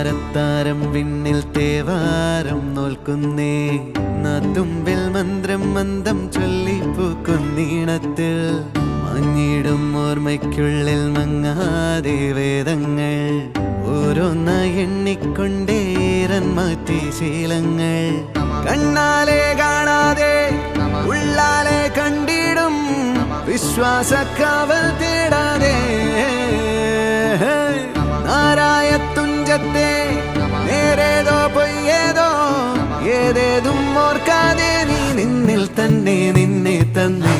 താരത്താരം വിണ്ണിൽ തേവാരം നോൽക്കുന്നേ നാത്തുമ്പിൽ മന്ത്രം മന്ദം ചൊല്ലിപ്പൂക്കുന്നീണത്തിൽ മഞ്ഞിടും ഓർമ്മയ്ക്കുള്ളിൽ മങ്ങാതെ വേദങ്ങൾ ഓരോന്നായി എണ്ണിക്കൊണ്ടേരൻ മാറ്റി ശീലങ്ങൾ കണ്ണാലെ കാണാതെ ഉള്ളാലെ കണ്ടിടും വിശ്വാസക്കാവൽ തേടാതെ നാരായ തുഞ്ചത്തെ നേരേതോ പൊയ്യേതോ ഏതേതും ഓർക്കാതെ നീ നിന്നിൽ തന്നെ നിന്നെ തന്നെ